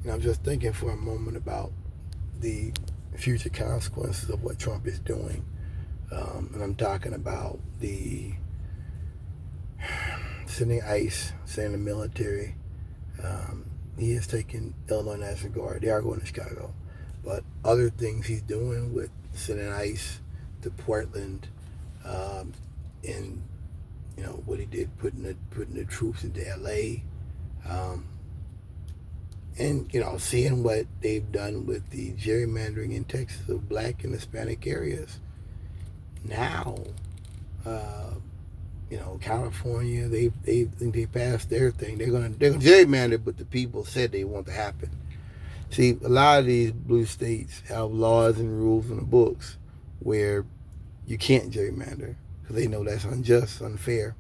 And I'm just thinking for a moment about the future consequences of what Trump is doing. And I'm talking about the sending ICE, sending the military. He has taken Illinois National Guard. They are going to Chicago. But other things he's doing with sending ICE to Portland, and what he did, putting the troops into LA, um, and seeing what they've done with the gerrymandering in Texas of black and Hispanic areas. Now, uh, California, they think they passed their thing. They're gonna gerrymander, but the people said they want to happen. See, a lot of these blue states have laws and rules in the books where you can't gerrymander because they know that's unjust, unfair.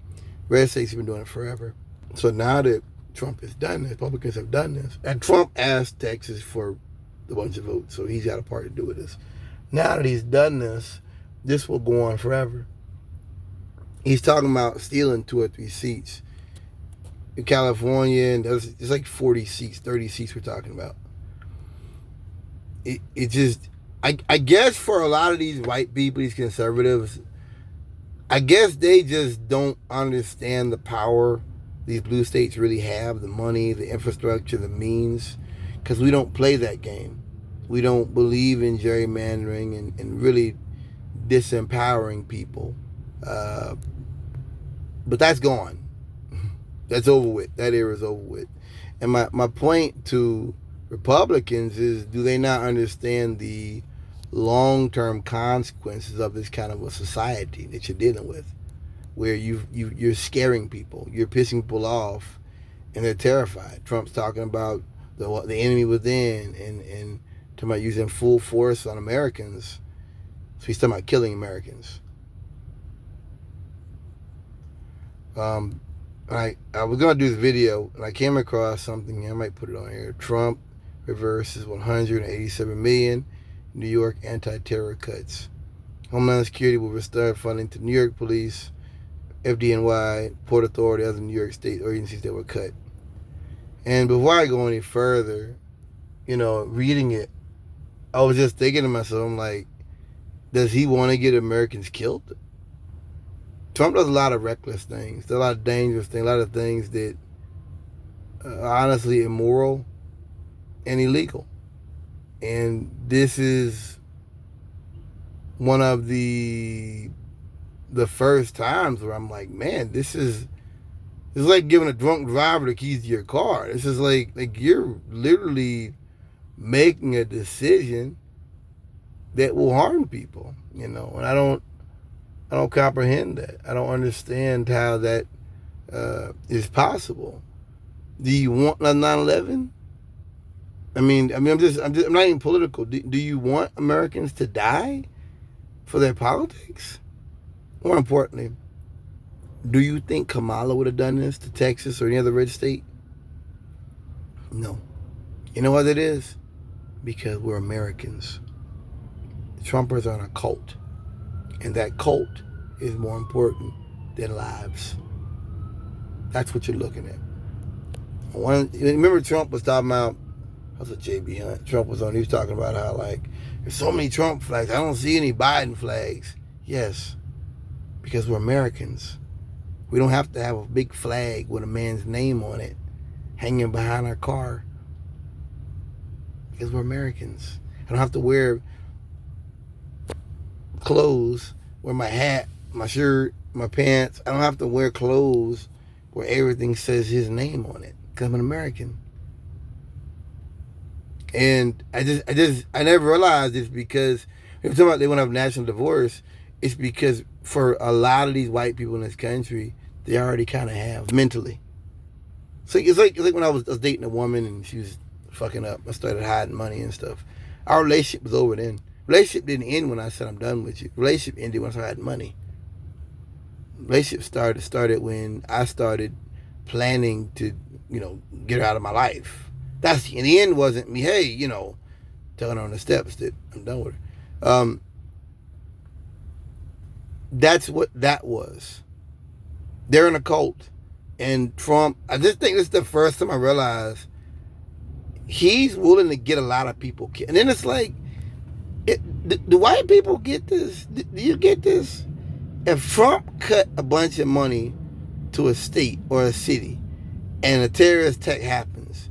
Red states have been doing it forever. So now that Trump has done this, Republicans have done this, and Trump asked Texas for a bunch of votes, so he's got a part to do with this. Now that he's done this, this will go on forever. He's talking about stealing 2 or 3 seats in California, and it's like 40 seats, 30 seats we're talking about. It just, I guess for a lot of these white people, these conservatives, I guess they just don't understand the power these blue states really have, the money, the infrastructure, the means, because we don't play that game. We don't believe in gerrymandering and really disempowering people. But that's gone. That's over with. That era is over with. And my point to Republicans is, do they not understand the long-term consequences of this kind of a society that you're dealing with, where you're scaring people, you're pissing people off, and they're terrified. Trump's talking about the enemy within, and talking about using full force on Americans. So he's talking about killing Americans. I was gonna do this video, and I came across something. I might put it on here. Trump reverses 187 million New York anti-terror cuts. Homeland Security will restore funding to New York Police, FDNY, Port Authority, other New York State agencies that were cut. And before I go any further, reading it, I was just thinking to myself, I'm like, does he want to get Americans killed? Trump does a lot of reckless things, a lot of dangerous things, a lot of things that are honestly immoral and illegal. And this is one of the first times where I'm like, man, this is like giving a drunk driver the keys to your car. This is like you're literally making a decision that will harm people, and I don't comprehend that. I don't understand how that is possible. Do you want a 9/11? I'm not even political. Do you want Americans to die for their politics? More importantly, do you think Kamala would have done this to Texas or any other red state? No. You know what it is? Because we're Americans. The Trumpers are in a cult. And that cult is more important than lives. That's what you're looking at. Remember Trump was talking about, was it JB Hunt? Trump was on, he was talking about how, like, there's so many Trump flags. I don't see any Biden flags. Yes, because we're Americans. We don't have to have a big flag with a man's name on it hanging behind our car. Because we're Americans. I don't have to wear clothes, wear my hat, my shirt, my pants. I don't have to wear clothes where everything says his name on it, because I'm an American. And I never realized this, because if talking about they want to have national divorce, it's because for a lot of these white people in this country, they already kind of have mentally. So it's like when I was dating a woman and she was fucking up. I started hiding money and stuff. Our relationship was over then. Relationship didn't end when I said I'm done with you. Relationship ended when I started money. Relationship started when I started planning to, get her out of my life. That's in the end wasn't me, hey, telling her on the steps that I'm done with her. That's what that was. They're in a cult. And Trump, I just think this is the first time I realized he's willing to get a lot of people killed. And then it's like, do white people get this? Do you get this? If Trump cut a bunch of money to a state or a city, and a terrorist attack happens,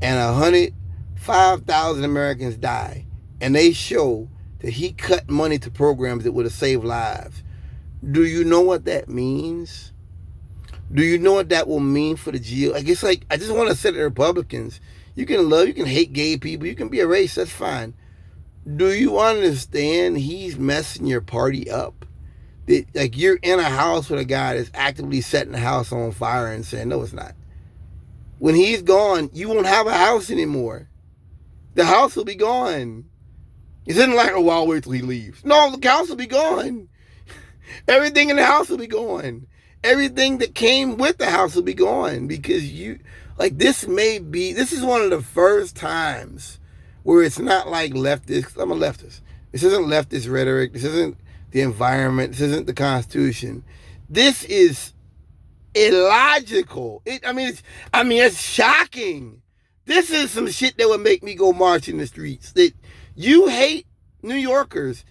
and 105,000 Americans die, and they show that he cut money to programs that would have saved lives, do you know what that means? Do you know what that will mean for the GO? Like, it's like, I just want to say to the Republicans, you can love, you can hate gay people, you can be a racist, that's fine. Do you understand he's messing your party up? That, like, you're in a house with a guy that's actively setting the house on fire and saying, no, it's not. When he's gone, you won't have a house anymore. The house will be gone. It isn't like, oh, I'll wait till he leaves. No, the house will be gone. Everything in the house will be gone. Everything that came with the house will be gone, because you, like, this is one of the first times where it's not like leftist. I'm a leftist. This isn't leftist rhetoric. This isn't the environment. This isn't the Constitution. This is illogical. It's shocking. This is some shit that would make me go march in the streets. That you hate New Yorkers,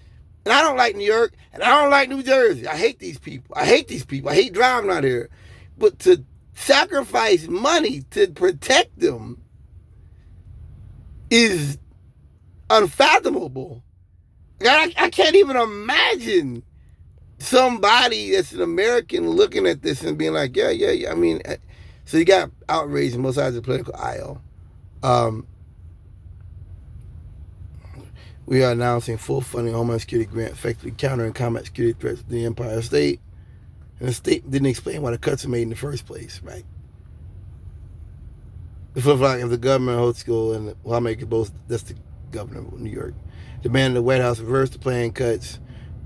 and I don't like New York, and I don't like New Jersey. I hate these people. I hate driving out here. But to sacrifice money to protect them is unfathomable. I can't even imagine somebody that's an American looking at this and being like, yeah. I mean, so you got outrage on both sides of the political aisle. We are announcing full funding Homeland Security grant, effectively countering combat security threats to the Empire State. And the state didn't explain why the cuts were made in the first place, right? The flip-flop of the government, Holt School, and the lawmakers both, that's the governor of New York, demanded the White House reverse the planned cuts,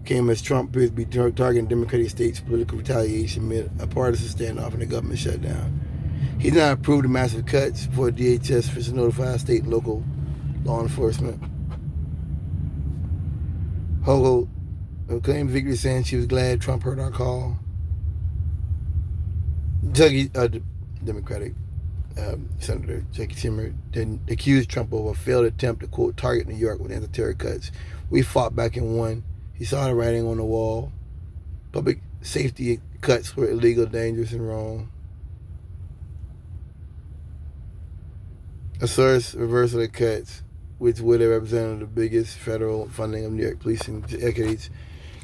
came as Trump appears to be targeting Democratic states' political retaliation amid a partisan standoff and the government shutdown. He did not approve the massive cuts before DHS officials notified state and local law enforcement. Hochul claimed victory, saying she was glad Trump heard our call. Democratic Senator Jackie Schumer accused Trump of a failed attempt to, quote, target New York with anti-terror cuts. We fought back and won. He saw the writing on the wall. Public safety cuts were illegal, dangerous, and wrong. A source reversal of cuts, which would have represented the biggest federal funding of New York police in decades.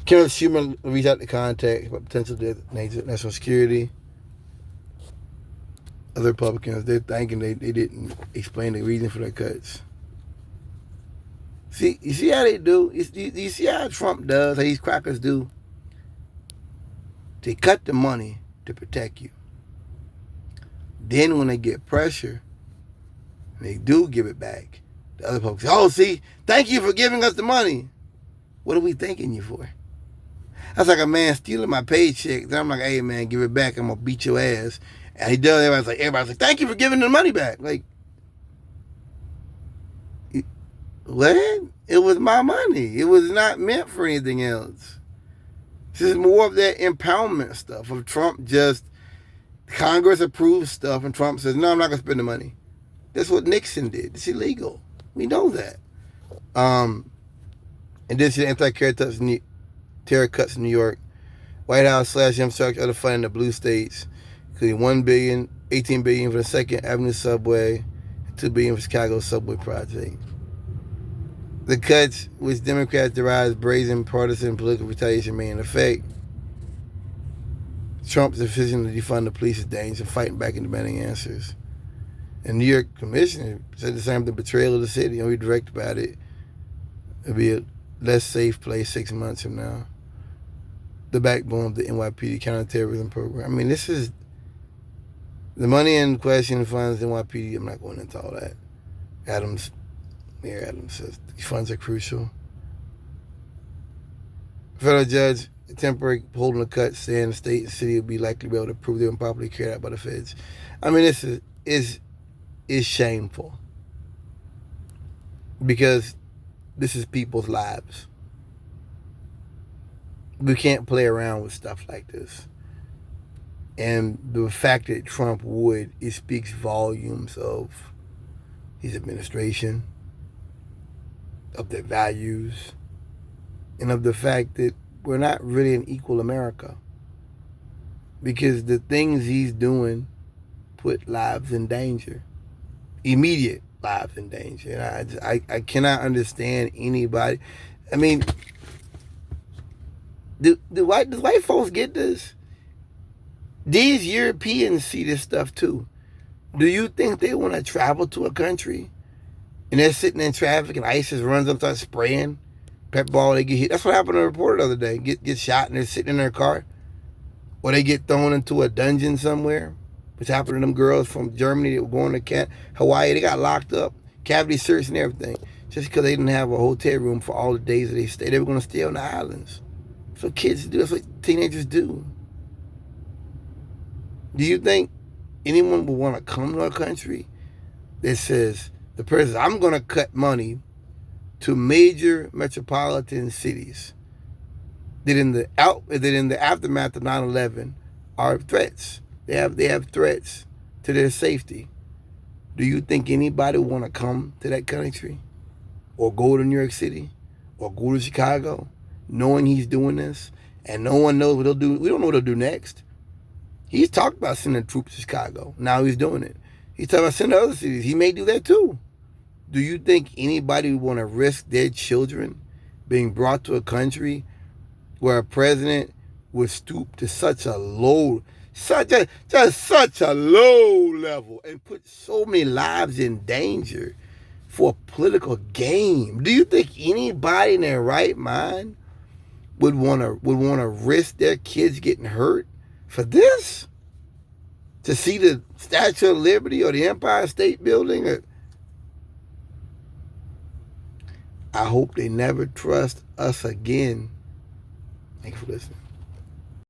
Kenneth Schumer reached out to contact about potential national security. Other Republicans, they're thinking they didn't explain the reason for their cuts. See, you see how they do? You see how Trump does, how these crackers do? They cut the money to protect you. Then when they get pressure, they do give it back. The other folks say, oh, see, thank you for giving us the money. What are we thanking you for? That's like a man stealing my paycheck. Then I'm like, hey, man, give it back. I'm going to beat your ass. And he does. Everybody's like, thank you for giving the money back. Like, what? It was my money. It was not meant for anything else. This is more of that impoundment stuff of Trump just, Congress approves stuff and Trump says, no, I'm not going to spend the money. That's what Nixon did. It's illegal. We know that. And this is anti-terror cuts in New York. White House slash infrastructure other funding the blue states, including $1 billion, $18 billion for the Second Avenue subway, and $2 billion for Chicago subway project. The cuts, which Democrats derived as brazen partisan political retaliation, remain in effect. Trump's decision to defund the police is dangerous and fighting back and demanding answers. And New York commissioner said the same thing, betrayal of the city. We direct about it. It'll be a less safe place 6 months from now. The backbone of the NYPD counterterrorism program. I mean, this is the money in question funds NYPD. I'm not going into all that. Mayor Adams says these funds are crucial. Federal judge, temporary holding the cuts, saying the state and city will be likely to be able to prove they were properly carried out by the feds. I mean, this is shameful, because this is people's lives. We can't play around with stuff like this. And the fact that Trump would, it speaks volumes of his administration, of their values, and of the fact that we're not really an equal America. Because the things he's doing put lives in danger, immediate lives in danger. And I cannot understand anybody. I mean, do white folks get this? These Europeans see this stuff too. Do you think they want to travel to a country and they're sitting in traffic and ISIS runs up, starts spraying pep ball, they get hit? That's what happened to a reporter the other day. Get shot and they're sitting in their car, or they get thrown into a dungeon somewhere, which happened to them girls from Germany that were going to Hawaii. They got locked up, cavity searched and everything, just because they didn't have a hotel room for all the days that they stayed. They were going to stay on the islands. That's what kids do. That's what teenagers do. Do you think anyone would want to come to a country that says, the president, I'm going to cut money to major metropolitan cities that in the aftermath of 9/11 are threats? They have threats to their safety. Do you think anybody would want to come to that country, or go to New York City, or go to Chicago, knowing he's doing this, and no one knows what he'll do? We don't know what he'll do next. He's talked about sending troops to Chicago. Now he's doing it. He's talking about sending to other cities. He may do that too. Do you think anybody would want to risk their children being brought to a country where a president would stoop to such a low level and put so many lives in danger for a political game? Do you think anybody in their right mind would want to risk their kids getting hurt for this? To see the Statue of Liberty or the Empire State Building? I hope they never trust us again. Thanks for listening.